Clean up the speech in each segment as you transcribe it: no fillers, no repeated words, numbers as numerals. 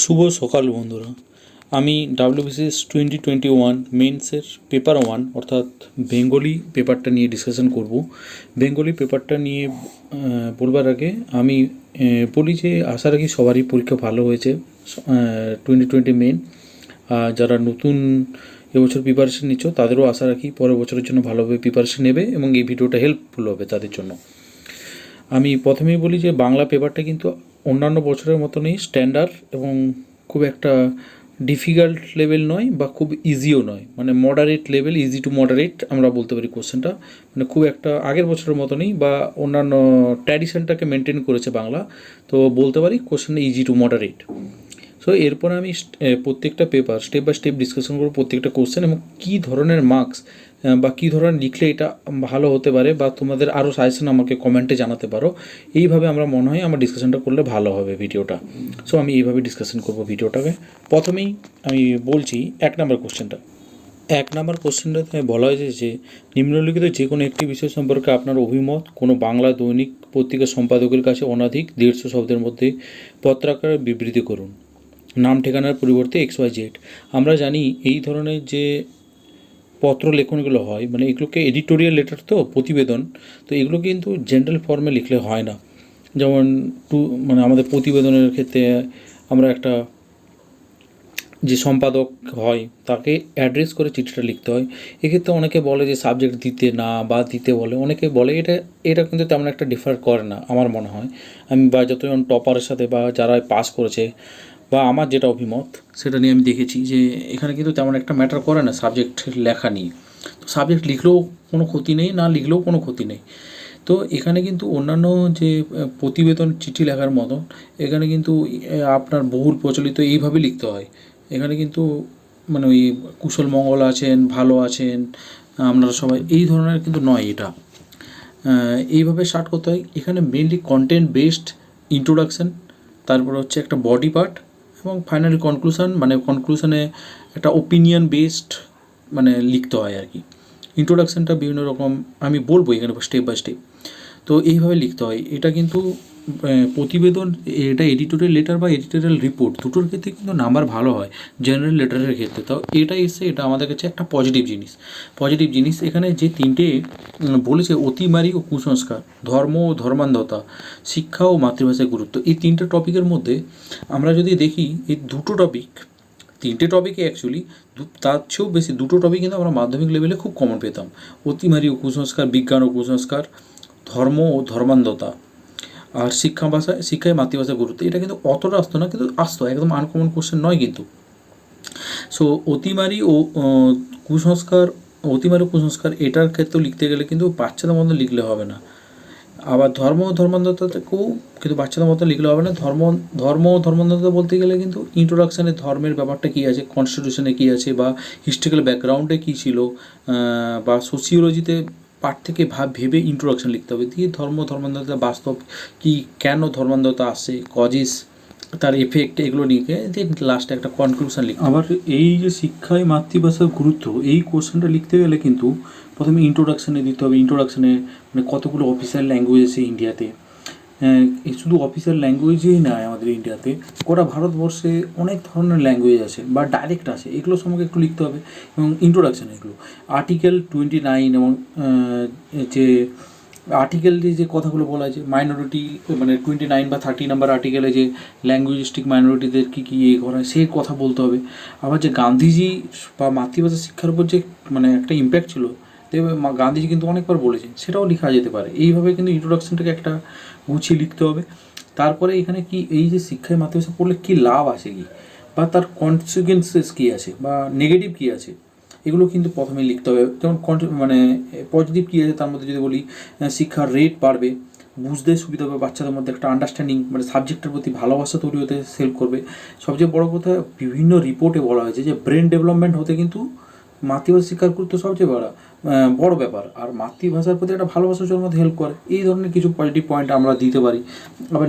শুভ সকাল বন্ধুরা। আমি ডাব্লিউবিসিএস 2021 মেন্সের পেপার 1 অর্থাৎ বেঙ্গলি পেপারটা নিয়ে ডিসকাশন করব। বেঙ্গলি পেপারটা নিয়ে বলবার আগে আমি বলি যে আশা রাখি সবারই পরীক্ষা ভালো হয়েছে। 2020 মেন যারা নতুন এবছর প্রিপারেশন নিচ্ছ তাদেরও আশা রাখি পরের বছরের জন্য ভালোভাবে প্রিপারেশন নেবে এবং এই ভিডিওটা হেল্পফুল হবে তাদের জন্য। আমি প্রথমেই বলি যে বাংলা পেপারটা কিন্তু অন্যান্য বছরের মতনই স্ট্যান্ডার্ড এবং খুব একটা ডিফিকাল্ট লেভেল নয় বা খুব ইজিও নয়, মানে moderate level, easy to moderate আমরা বলতে পারি কোশ্চেনটা। মানে খুব একটা আগের বছরের মতনই বা অন্যান্য ট্র্যাডিশনটাকে মেনটেন করেছে বাংলা, তো বলতে পারি কোশ্চেনটা ইজি টু মডারেট। সো এরপরে আমি প্রত্যেকটা paper step by step discussion করবো, প্রত্যেকটা কোশ্চেন এবং কী ধরনের মার্কস বা কী ধরনের লিখলে এটা ভালো হতে পারে বা তোমাদের আরও সাজেশন আমাকে কমেন্টে জানাতে পারো। এইভাবে আমরা মনে হয় আমার ডিসকাশনটা করলে ভালো হবে ভিডিওটা। সো আমি এইভাবে ডিসকাশন করবো ভিডিওটাকে। প্রথমেই আমি বলছি 1 নম্বর কোশ্চেনটা। 1 নম্বর কোশ্চেনটাতে বলা হয়েছে যে নিম্নলিখিত যে কোনো একটি বিষয় সম্পর্কে আপনার অভিমত কোনো বাংলা দৈনিক পত্রিকার সম্পাদকের কাছে অনধিক 150 শব্দের মধ্যে পত্রাকারে বিবৃতি করুন। নাম ঠিকানার পরিবর্তে XYZ। আমরা জানি এই ধরনের যে পত্র লেখনগুলো হয়, মানে এগুলোকে এডিটোরিয়াল লেটার, তো প্রতিবেদন, তো এগুলো কিন্তু জেনারেল ফর্মে লিখলে হয় না। যেমন মানে আমাদের প্রতিবেদনের ক্ষেত্রে আমরা একটা যে সম্পাদক হয় তাকে অ্যাড্রেস করে চিঠিটা লিখতে হয়। এক্ষেত্রে অনেকে বলে যে সাবজেক্ট দিতে না বা দিতে বলে, অনেকে বলে এটা এটা কিন্তু তেমন একটা ডিফার করে না আমার মনে হয়। আমি বা যতজন টপারের সাথে বা যারা পাস করেছে বা আমার যেটা অভিমত সেটা নিয়ে আমি দেখেছি যে এখানে কিন্তু তেমন একটা ম্যাটার করে না সাবজেক্ট লেখা নিয়ে। তো সাবজেক্ট লিখলেও কোনো ক্ষতি নেই, না লিখলেও কোনো ক্ষতি নেই। তো এখানে কিন্তু অন্যান্য যে প্রতিবেদন চিঠি লেখার মতন এখানে কিন্তু আপনার বহুল প্রচলিত এইভাবে লিখতে হয়। এখানে কিন্তু মানে ওই কুশল মঙ্গল আছেন, ভালো আছেন আপনারা সবাই, এই ধরনের কিন্তু নয় এটা। এইভাবে স্টার্ট করতে হয়। এখানে মেনলি কন্টেন্ট বেসড ইন্ট্রোডাকশান, তারপর হচ্ছে একটা বডি পার্ট এবং ফাইনালি কনক্লুশন, মানে কনক্লুশনে একটা ওপিনিয়ন বেসড মানে লিখতে হয় আর কি। ইন্ট্রোডাকশানটা বিভিন্ন রকম আমি বলবো এখানে স্টেপ বাই স্টেপ। তো এইভাবে লিখতে হয়। এটা কিন্তু প্রতিবেদন, এটা এডিটোরিয়াল লেটার বা এডিটোরিয়াল রিপোর্ট দুটোর ক্ষেত্রে কিন্তু নাম্বার ভালো হয় জেনারেল লেটারের ক্ষেত্রে। তো এটা এসে এটা আমাদের কাছে একটা পজিটিভ জিনিস। এখানে যে তিনটে বলেছে অতিমারি ও কুসংস্কার, ধর্ম ও ধর্মান্ধতা, শিক্ষা ও মাতৃভাষার গুরুত্ব, এই তিনটে টপিকের মধ্যে আমরা যদি দেখি এই দুটো টপিক, তিনটে টপিকে অ্যাকচুয়ালি তার চেয়েও বেশি দুটো টপিক কিন্তু আমরা মাধ্যমিক লেভেলে খুব কমন পেতাম। অতিমারি ও কুসংস্কার, বিজ্ঞান ও কুসংস্কার, ধর্ম ও ধর্মান্ধতা, আর শিক্ষায় মাতৃভাষার গুরুত্ব। এটা কিন্তু অতটা আসতো না, কিন্তু আসতো, একদম আনকমন কোশ্চেন নয় কিন্তু। সো অতিমারি ও কুসংস্কার এটার ক্ষেত্রেও লিখতে গেলে কিন্তু বাচ্চাদের মতো লিখলে হবে না। আবার ধর্ম ও ধর্মান্ধতাকেও কিন্তু বাচ্চাদের মতো লিখলে হবে না। ধর্মান্ধতা বলতে গেলে কিন্তু ইন্ট্রোডাকশানে ধর্মের ব্যাপারটা কী আছে, কনস্টিটিউশনে কী আছে, বা হিস্ট্রিক্যাল ব্যাকগ্রাউন্ডে কী ছিল, বা সোসিওলজিতে পার্ট থেকে ভেবে ইন্ট্রোডাকশান লিখতে হবে। দিয়ে ধর্মান্ধতা বাস্তব কী, কেন ধর্মান্ধতা আসে, কজিস, তার এফেক্ট, এগুলো নিয়ে দিয়ে লাস্টে একটা কনক্লুশন লিখতে। আবার এই যে শিক্ষায় মাতৃভাষার গুরুত্ব, এই কোশ্চেনটা লিখতে গেলে কিন্তু প্রথমে ইন্ট্রোডাকশানে দিতে হবে। ইন্ট্রোডাকশানে মানে কতগুলো অফিসিয়াল ল্যাঙ্গুয়েজ আছে ইন্ডিয়াতে, শুধু অফিসিয়াল ল্যাঙ্গুয়েজেই নয় আমাদের ইন্ডিয়াতে, গোটা ভারতবর্ষে অনেক ধরনের ল্যাঙ্গুয়েজ আছে বা ডাইরেক্ট আছে, এগুলো সম্পর্কে একটু লিখতে হবে। এবং ইন্ট্রোডাকশান এগুলো আর্টিকেল 29 এবং যে আর্টিকেল যে কথাগুলো বলা আছে মাইনরিটি, মানে 29 বা 30 নাম্বার আর্টিকেলে যে ল্যাঙ্গুয়েজিস্টিক মাইনরিটিদের কী কী করা হয় সেই কথা বলতে হবে। আবার যে গান্ধীজি বা মাতৃভাষা শিক্ষার উপর যে মানে একটা ইম্প্যাক্ট ছিল, দেখবে গান্ধীজি কিন্তু অনেকবার বলেছেন, সেটাও লেখা যেতে পারে। এইভাবে কিন্তু ইন্ট্রোডাকশানটাকে একটা গুছিয়ে লিখতে হবে। তারপরে এখানে কি এই যে শিক্ষায় মাতৃভাষা পড়লে কী লাভ আছে কি, বা তার কনসিকুয়েন্সেস কী আছে বা নেগেটিভ কী আছে, এগুলো কিন্তু প্রথমে লিখতে হবে। যেমন মানে পজিটিভ কী আছে তার মধ্যে যদি বলি, শিক্ষার রেট বাড়বে, বুঝতে সুবিধা হবে, বাচ্চাদের মধ্যে একটা আন্ডারস্ট্যান্ডিং মানে সাবজেক্টের প্রতি ভালোবাসা তৈরি হতে হেল্প করবে। সবচেয়ে বড় কথা, বিভিন্ন রিপোর্টে বলা হয়েছে যে ব্রেন ডেভেলপমেন্ট হতে কিন্তু মাতৃভাষা শিক্ষার গুরুত্ব সবচেয়ে বড় ব্যাপার, আর মাতৃভাষার প্রতি একটা ভালোবাসা জন্মাতে হেল্প করে। এই ধরনের কিছু পজিটিভ পয়েন্ট আমরা দিতে পারি। আবার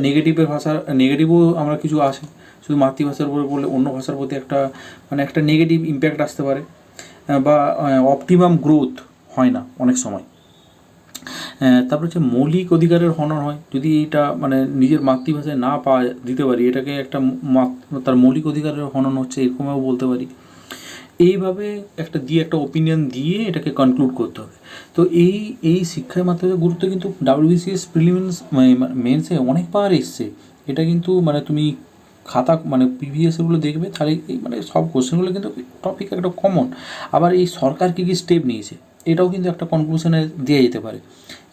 নেগেটিভও আমরা কিছু আসে, শুধু মাতৃভাষার উপরে বললে অন্য ভাষার প্রতি একটা মানে একটা নেগেটিভ ইম্প্যাক্ট আসতে পারে, বা অপটিমাম গ্রোথ হয় না অনেক সময়। তারপর হচ্ছে মৌলিক অধিকারের হনন হয়, যদি এটা মানে নিজের মাতৃভাষায় না পাওয়া দিতে পারি, এটাকে একটা তার মৌলিক অধিকারের হনন হচ্ছে, এরকমও বলতে পারি। এইভাবে একটা ওপিনিয়ন দিয়ে এটাকে কনক্লুড করতে হবে। তো এই শিক্ষার মাধ্যমে গুরুত্ব কিন্তু ডাব্লিউবিসিএস প্রিলিমিনারি মেন্সে অনেকবার এসছে। এটা কিন্তু মানে তুমি খাতা মানে প্রিভিয়াসগুলো দেখবে, তাহলে এই মানে সব কোশ্চেনগুলো কিন্তু টপিক একটা কমন। আবার এই সরকার কী কী স্টেপ নিয়েছে এটাও কিন্তু একটা কনক্লুশনে দেওয়া যেতে পারে।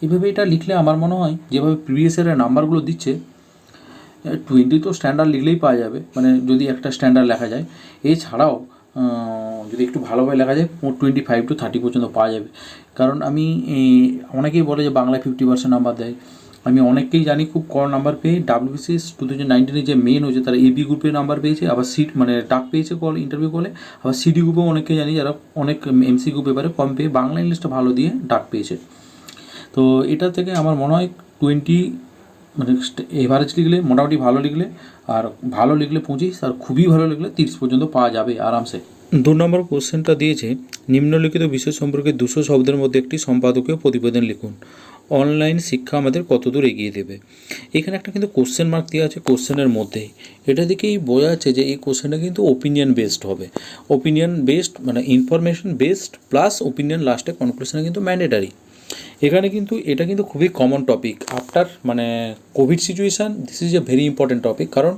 এইভাবে এটা লিখলে আমার মনে হয় যেভাবে প্রিভিয়াসের নাম্বারগুলো দিচ্ছে, 20 তো স্ট্যান্ডার্ড লিখলেই পাওয়া যাবে, মানে যদি একটা স্ট্যান্ডার্ড লেখা যায়। এছাড়াও যদি একটু ভালোভাবে লেখা যায় 25 to 30 পর্যন্ত পাওয়া যাবে। কারণ আমি অনেকেই বলে যে বাংলায় 50% নাম্বার দেয়, আমি অনেককেই জানি খুব কম নাম্বার পেয়ে ডাব্লিউবিসিএস 2019 যে মেন হয়েছে তারা এবি গ্রুপে নাম্বার পেয়েছে, আবার সিট মানে ডাক পেয়েছে কল ইন্টারভিউ কলে, আবার সিডি গ্রুপেও অনেককে জানি যারা অনেক এমসিকিউ পেপারে কম পেয়ে বাংলা ইংলিশটা ভালো দিয়ে ডাক পেয়েছে। তো এটা থেকে আমার মনে হয় 20 মানে এভারেজ লিখলে মোটামুটি ভালো লিখলে, আর ভালো লিখলে 25, আর খুবই ভালো লিখলে 30 পর্যন্ত পাওয়া যাবে আরামসে। 2 নম্বর কোশ্চেনটা দিয়েছে, নিম্নলিখিত বিষয় সম্পর্কে 200 শব্দের মধ্যে একটি সম্পাদকীয় প্রতিবেদন লিখুন। অনলাইন শিক্ষা আমাদের কতদূর এগিয়ে দেবে। এখানে একটা কিন্তু কোশ্চেন মার্ক দেওয়া আছে কোশ্চেনের মধ্যেই, এটা দিকেই বোঝা যাচ্ছে যে এই কোশ্চেনটা কিন্তু ওপিনিয়ন বেসড হবে। ওপিনিয়ন বেসড মানে ইনফরমেশন বেসড প্লাস ওপিনিয়ন লাস্টে কনক্লুশনে কিন্তু ম্যান্ডেটারি। এখানে কিন্তু এটা কিন্তু খুবই কমন টপিক আফটার মানে Covid situation, this is a very important topic. কারণ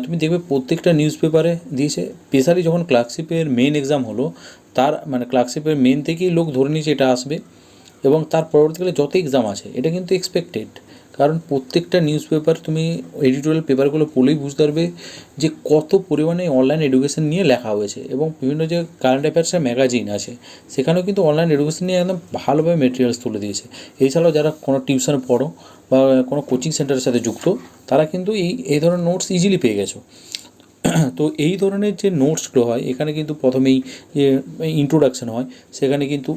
তুমি দেখবে প্রত্যেকটা নিউজ পেপারে দিয়েছে, স্পেশালি যখন ক্লার্কশিপের মেন এক্সাম হলো, তার মানে ক্লার্কশিপের মেন থেকেই লোক ধরে নিয়েছে এটা আসবে, এবং তার পরবর্তীকালে যত এক্সাম আছে এটা কিন্তু এক্সপেক্টেড। কারণ প্রত্যেকটা নিউজ পেপার তুমি এডিটোরিয়াল পেপারগুলো পড়লেই বুঝতে পারবে যে কত পরিমাণে অনলাইন এডুকেশন নিয়ে লেখা হয়েছে, এবং বিভিন্ন যে কারেন্ট অ্যাফেয়ার্সের ম্যাগাজিন আছে সেখানেও কিন্তু অনলাইন এডুকেশন নিয়ে একদম ভালোভাবে মেটেরিয়ালস তুলে দিয়েছে। এছাড়াও যারা কোনো টিউশনে পড়ো বা কোনো কোচিং সেন্টারের সাথে যুক্ত, তারা কিন্তু এই ধরনের নোটস ইজিলি পেয়ে গেছো। তো এই ধরনের যে নোটসগুলো হয় এখানে কিন্তু প্রথমেই যে ইন্ট্রোডাকশান হয়, সেখানে কিন্তু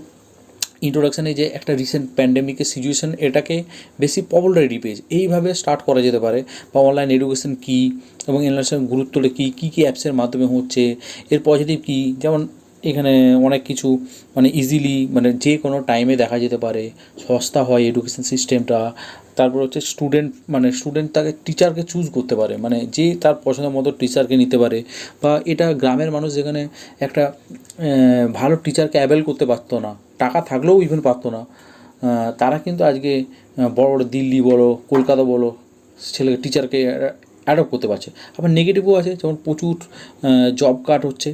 ইন্ট্রোডাকশানে যে একটা রিসেন্ট প্যান্ডেমিকের সিচুয়েশান এটাকে বেশি পপুলারিটি পেয়েছে, এইভাবে স্টার্ট করা যেতে পারে। বা অনলাইন এডুকেশন কী এবং এডুকেশনের গুরুত্বটা কী কী কী অ্যাপসের মাধ্যমে হচ্ছে, এর পজিটিভ কী, যেমন এখানে অনেক কিছু মানে ইজিলি মানে যে কোনো টাইমে দেখা যেতে পারে, সস্তা হয় এডুকেশন সিস্টেমটা। তারপর হচ্ছে স্টুডেন্ট তাকে টিচারকে চুজ করতে পারে, মানে যে তার পছন্দ মতো টিচারকে নিতে পারে। বা এটা গ্রামের মানুষ যেখানে একটা ভালো টিচারকে অ্যাভেল করতে পারতো না, টাকা থাকলেও ইভেন পারতো না, তারা কিন্তু আজকে বড় বড় দিল্লি বলো কলকাতা বলো ছেলেকে টিচারকে অ্যাডপ্ট করতে পারছে। আবার নেগেটিভও আছে, যেমন প্রচুর জব কাট হচ্ছে।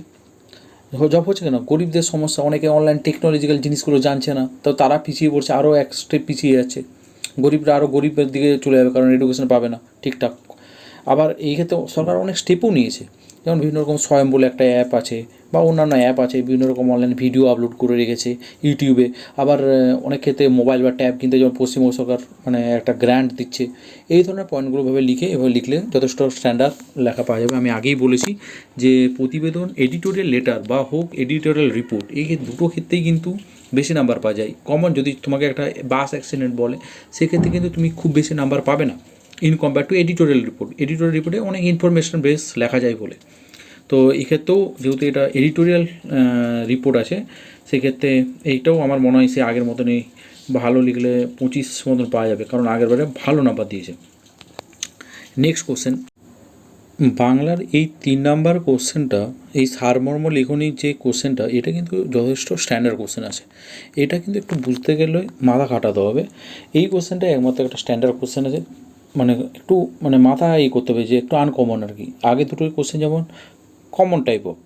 জব হচ্ছে কেন, গরিবদের সমস্যা, অনেকে অনলাইন টেকনোলজিক্যাল জিনিসগুলো জানছে না, তো তারা পিছিয়ে পড়ছে, আরও এক স্টেপ পিছিয়ে যাচ্ছে। গরিবরা আরও গরিবের দিকে চলে যাবে, কারণ এডুকেশন পাবে না ঠিকঠাক। আবার এই ক্ষেত্রে সরকার অনেক স্টেপও নিয়েছে, যেমন বিভিন্ন রকম স্বয়ং বলে একটা অ্যাপ আছে, বা অন্যান্য অ্যাপ আছে, বিভিন্ন রকম অনলাইন ভিডিও আপলোড করে রেখেছে ইউটিউবে। আবার অনেক ক্ষেত্রে মোবাইল বা ট্যাব কিনতে যেমন পশ্চিমবঙ্গ সরকার মানে একটা গ্র্যান্ট দিচ্ছে। এই ধরনের পয়েন্টগুলো এভাবে লিখলে যথেষ্ট স্ট্যান্ডার্ড লেখা পাওয়া যাবে। আমি আগেই বলেছি যে প্রতিবেদন, এডিটোরিয়াল লেটার বা হোক এডিটোরিয়াল রিপোর্ট, এই দুটো ক্ষেত্রেই কিন্তু বেশি নাম্বার পাওয়া যায়। কমন যদি তোমাকে একটা বাস অ্যাক্সিডেন্ট বলে, সেক্ষেত্রে কিন্তু তুমি খুব বেশি নাম্বার পাবে না in compare to editorial report. Editorial রিপোর্টে অনেক ইনফরমেশন বেস লেখা যায় বলে। তো এক্ষেত্রেও যেহেতু এটা এডিটোরিয়াল রিপোর্ট আছে, সেক্ষেত্রে এইটাও আমার মনে হয় সে আগের মতনই ভালো লিখলে 25 মতন পাওয়া যাবে, কারণ আগের বারে ভালো নাম্বার দিয়েছে। নেক্সট কোশ্চেন, বাংলার এই 3 নাম্বার কোশ্চেনটা, এই সারমর্ম লেখনির যে কোশ্চেনটা, এটা কিন্তু যথেষ্ট স্ট্যান্ডার্ড কোশ্চেন আছে। এটা কিন্তু একটু বুঝতে গেলে মাথা খাটাতে হবে। এই কোশ্চেনটা একমাত্র একটা স্ট্যান্ডার্ড কোশ্চেন আছে, মানে একটু মানে মাথা করতে হবে যে একটু আনকমন আর কি। আগে দুটোই কোশ্চেন যেমন কমন টাইপ অফ,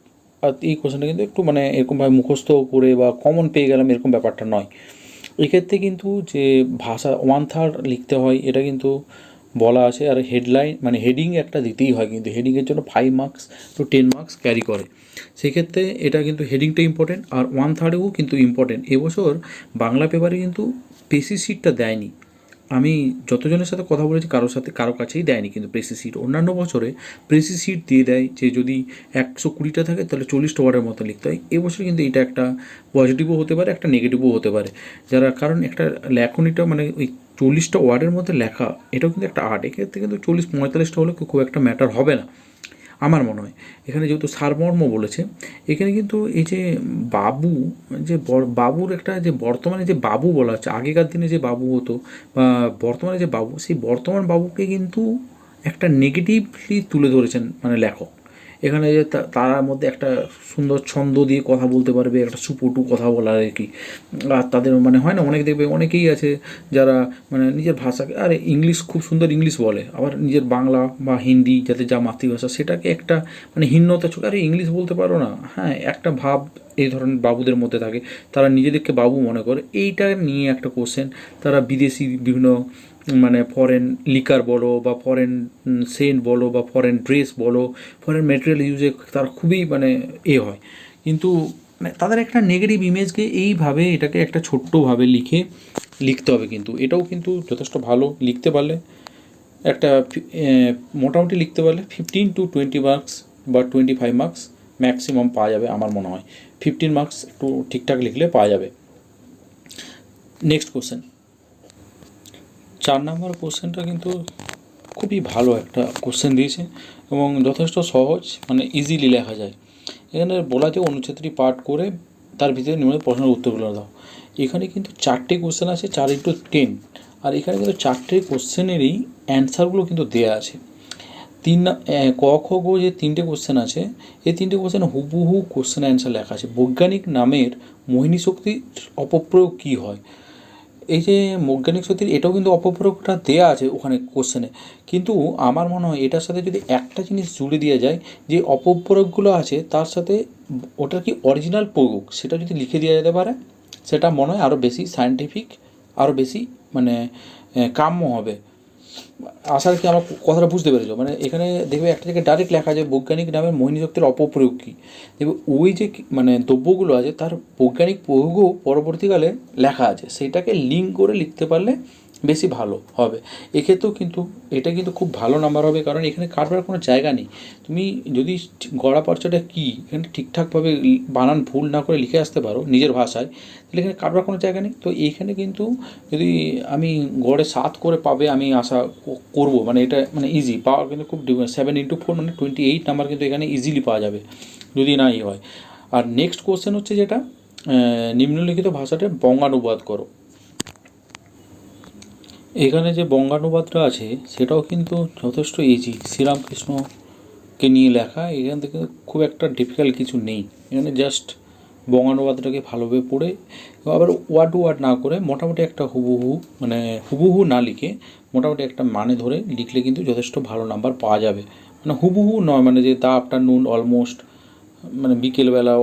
আর এই কোশ্চেনটা কিন্তু একটু মানে এরকমভাবে মুখস্থ করে বা কমন পেয়ে গেলাম এরকম ব্যাপারটা নয়। এক্ষেত্রে কিন্তু যে ভাষা 1/3 লিখতে হয় এটা কিন্তু বলা আছে। আর হেডলাইন মানে হেডিং একটা দিতেই হয়, কিন্তু হেডিংয়ের জন্য 5 মার্কস টু 10 মার্কস ক্যারি করে। সেক্ষেত্রে এটা কিন্তু হেডিংটা ইম্পর্টেন্ট, আর 1/3ও কিন্তু ইম্পর্টেন্ট। এবছর বাংলা পেপারে কিন্তু পেসি সিটটা দেয়নি। আমি যতজনের সাথে কথা বলেছি কারো কাছেই দেয়নি কিন্তু প্রেসি সিট। অন্যান্য বছরে প্রেসি সিট দিয়ে দেয় যে যদি 120টা থাকে তাহলে 40টা ওয়ার্ডের মতো লিখতে হয়। এবছর কিন্তু এটা একটা পজিটিভও হতে পারে, একটা নেগেটিভও হতে পারে। কারণ একটা লেখনীটা মানে ওই 40টা ওয়ার্ডের মধ্যে লেখা, এটাও কিন্তু একটা আর্ট। এক্ষেত্রে কিন্তু 40-45টা হলে খুব একটা ম্যাটার হবে না। আমার মনে হয় এখানে যেহেতু সারমর্ম বলেছে, এখানে কিন্তু এই যে বাবু, যে বাবুর একটা যে বর্তমানে যে বাবু বলা হচ্ছে, আগেকার দিনে যে বাবু হতো বা বর্তমানে যে বাবু, সেই বর্তমান বাবুকে কিন্তু একটা নেগেটিভলি তুলে ধরেছেন মানে লেখক। এখানে যে তার মধ্যে একটা সুন্দর ছন্দ দিয়ে কথা বলতে পারবে, একটা সুপটু কথা বলার আর কি। আর তাদের মানে হয় না, অনেক দেখবে অনেকেই আছে যারা মানে নিজের ভাষাকে, আরে ইংলিশ খুব সুন্দর ইংলিশ বলে, আবার নিজের বাংলা বা হিন্দি যাতে যা মাতৃভাষা সেটাকে একটা মানে হীনতা চোখে, আরে ইংলিশ বলতে পারো না, হ্যাঁ একটা ভাব এই ধরনের বাবুদের মধ্যে থাকে। তারা নিজেদেরকে বাবু মনে করে, এইটা নিয়ে একটা কোশ্চেন। তারা বিদেশি বিভিন্ন মানে ফরেন লিকার বলো বা ফরেন সেন্ট বলো বা ফরেন ড্রেস বলো, ফরেন ম্যাটেরিয়াল ইউজে তারা খুবই মানে হয়, কিন্তু মানে তাদের একটা নেগেটিভ ইমেজকে এইভাবে এটাকে একটা ছোট্টভাবে লিখতে হবে। কিন্তু এটাও কিন্তু যথেষ্ট ভালো লিখতে পারলে, একটা মোটামুটি লিখতে পারলে 15 to 20 মার্কস বা 25 মার্কস ম্যাক্সিমাম পাওয়া যাবে আমার মনে হয়। 15 মার্কস একটু ঠিকঠাক লিখলে পাওয়া যাবে। নেক্সট কোশ্চেন, 4 নম্বর কোশ্চেনটা কিন্তু খুবই ভালো একটা কোশ্চেন দিয়েছে এবং যথেষ্ট সহজ, মানে ইজিলি লেখা যায়। এখানে বলা যে অনুচ্ছেদটি পাঠ করে তার ভিতরে নিম্নের প্রশ্নের উত্তরগুলো দাও। এখানে কিন্তু 4টে কোশ্চেন আছে, 4x10, আর এখানে কিন্তু 4টে কোশ্চেনেরই অ্যান্সারগুলো কিন্তু দেওয়া আছে। ক খ গ যে 3টে কোশ্চেন আছে, এই 3টে কোশ্চেন হুবহু কোশ্চেন অ্যান্সার লেখা আছে। বৈজ্ঞানিক নামের মোহিনী শক্তির অপপ্রয়োগ কী হয়, এই যে বৈজ্ঞানিক শক্তির এটাও কিন্তু অপপ্রয়োগটা দেওয়া আছে ওখানে কোশ্চেনে। কিন্তু আমার মনে হয় এটার সাথে যদি একটা জিনিস জুড়ে দেওয়া যায়, যে অপপ্রয়োগগুলো আছে তার সাথে ওটার কি অরিজিনাল প্রয়োগ সেটা যদি লিখে দেওয়া যেতে পারে, সেটা মনে হয় আরও বেশি সায়েন্টিফিক, আরও বেশি মানে কাম্য হবে। আশা রাখি আমার কথাটা বুঝতে পেরেছো। মানে এখানে দেখবে একটা জায়গায় ডাইরেক্ট লেখা আছে বৈজ্ঞানিক নামের মোহিনী শক্তির অপপ্রয়োগ কী, দেখবে ওই যে মানে দ্রব্যগুলো আছে তার বৈজ্ঞানিক প্রয়োগও পরবর্তীকালে লেখা আছে, সেইটাকে লিঙ্ক করে লিখতে পারলে বেশি ভালো হবে। এক্ষেত্রেও কিন্তু এটা কিন্তু খুব ভালো নাম্বার হবে, কারণ এখানে কাটবার কোনো জায়গা নেই। তুমি যদি গড়া পর্চাটা কী এখানে ঠিকঠাকভাবে বানান ভুল না করে লিখে আসতে পারো নিজের ভাষায়, তাহলে এখানে কাটবার কোনো জায়গা নেই। তো এইখানে কিন্তু যদি আমি গড়ে 7 করে পাবে আমি আশা করবো, মানে এটা মানে ইজি পাওয়া কিন্তু খুব 7x4 মানে 28 নাম্বার কিন্তু এখানে ইজিলি পাওয়া যাবে যদি না হয়। আর নেক্সট কোশ্চেন হচ্ছে যেটা নিম্নলিখিত ভাষাতে বঙ্গানুবাদ করো। এখানে যে বঙ্গানুবাদটা আছে সেটাও কিন্তু যথেষ্ট ইজি, শ্রীরামকৃষ্ণকে নিয়ে লেখা, এখান থেকে খুব একটা ডিফিকাল্ট কিছু নেই। এখানে জাস্ট বঙ্গানুবাদটাকে ভালোভাবে পড়ে, আবার ওয়ার্ড টু ওয়ার্ড না করে মোটামুটি একটা হুবহু মানে হুবহু না লিখে মোটামুটি একটা মানে ধরে লিখলে কিন্তু যথেষ্ট ভালো নাম্বার পাওয়া যাবে। মানে হুবহু নয়, মানে যে দ্য আফটারনুন অলমোস্ট মানে বিকেলবেলা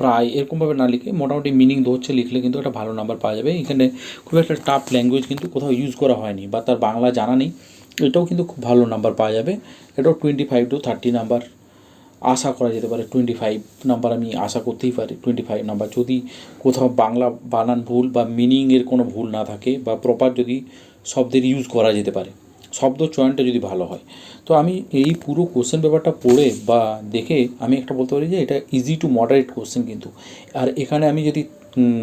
প্রায় এরকমভাবে না লিখে মোটামুটি মিনিং ধরছে লিখলে কিন্তু একটা ভালো নাম্বার পাওয়া যাবে। এখানে খুব একটা টাফ ল্যাঙ্গুয়েজ কিন্তু কোথাও ইউজ করা হয়নি বা তার বাংলা জানা নেই, এটাও কিন্তু খুব ভালো নাম্বার পাওয়া যাবে। এটাও 25 to 30 নাম্বার আশা করা যেতে পারে। 25 নাম্বার আমি আশা করতেই পারি। 25 নাম্বার যদি কোথাও বাংলা বানান ভুল বা মিনিংয়ের কোনো ভুল না থাকে বা প্রপার যদি শব্দের ইউজ করা যেতে পারে, শব্দ চয়নটা যদি ভালো হয়। তো আমি এই পুরো কোশ্চেন পেপারটা পড়ে বা দেখে আমি একটা বলতে পারি যে এটা ইজি টু মডারেট কোশ্চেন কিন্তু। আর এখানে আমি যদি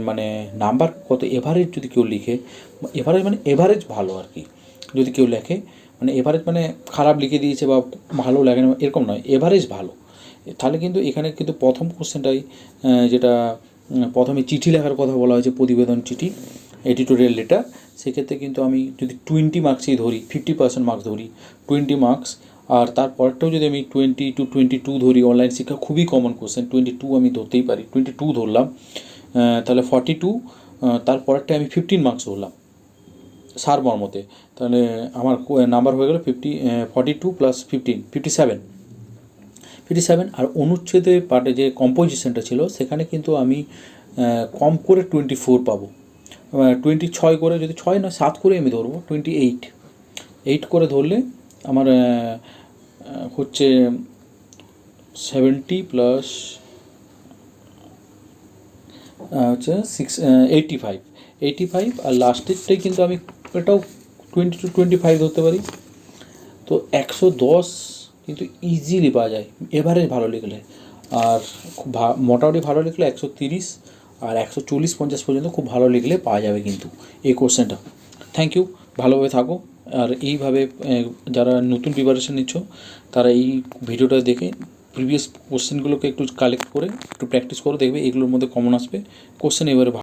মানে নাম্বার কত এভারেজ যদি কেউ লিখে, এভারেজ মানে এভারেজ ভালো আর কি, যদি কেউ লেখে মানে এভারেজ মানে খারাপ লিখে দিয়েছে বা ভালো লাগে না এরকম নয়, এভারেজ ভালো, তাহলে কিন্তু এখানে কিন্তু প্রথম কোশ্চেনটাই যেটা প্রথমে চিঠি লেখার কথা বলা হয়েছে, প্রতিবেদন চিঠি, এডিটোরিয়াল লেটার, সেক্ষেত্রে কিন্তু আমি যদি 20 মার্কসই ধরি, 50% মার্কস ধরি, 20 মার্কস। আর তারপরটাও যদি আমি 20 to 22 ধরি, অনলাইন শিক্ষা খুবই কমন কোশ্চেন, 22 আমি ধরতেই পারি, 22 ধরলাম, তাহলে 42, তারপরেরটা আমি 15 মার্কস ধরলাম সারমর্মতে, তাহলে আমার নাম্বার হয়ে গেল 42 + 15 57। আর অনুচ্ছেদে পার্টে যে কম্পোজিশনটা ছিল সেখানে কিন্তু আমি কম করে 24 পাবো। 26 করে, যদি 6 না 7 করে আমি ধরবো, 8 করে ধরলে আমার হচ্ছে 70 প্লাস হচ্ছে 85। আর লাস্টেরটাই কিন্তু আমি এটাও 20 to 25 ধরতে পারি। তো 110 কিন্তু ইজিলি পাওয়া যায় এভারেজ ভালো লিখলে, আর খুব মোটামুটি ভালো লিখলে 130, আর 140-50 পর্যন্ত খুব ভালো লিখলে পাওয়া যাবে কিন্তু এই কোশ্চেনটা। থ্যাংক ইউ, ভালোভাবে থাকো আর এইভাবে যারা নতুন প্রিপারেশন নিচ্ছ তারা এই ভিডিওটা দেখে প্রিভিয়াস কোশ্চেনগুলোকে একটু কালেক্ট করে একটু প্র্যাকটিস করো, দেখবে এগুলোর মধ্যে কমন আসবে কোশ্চেন। এবারে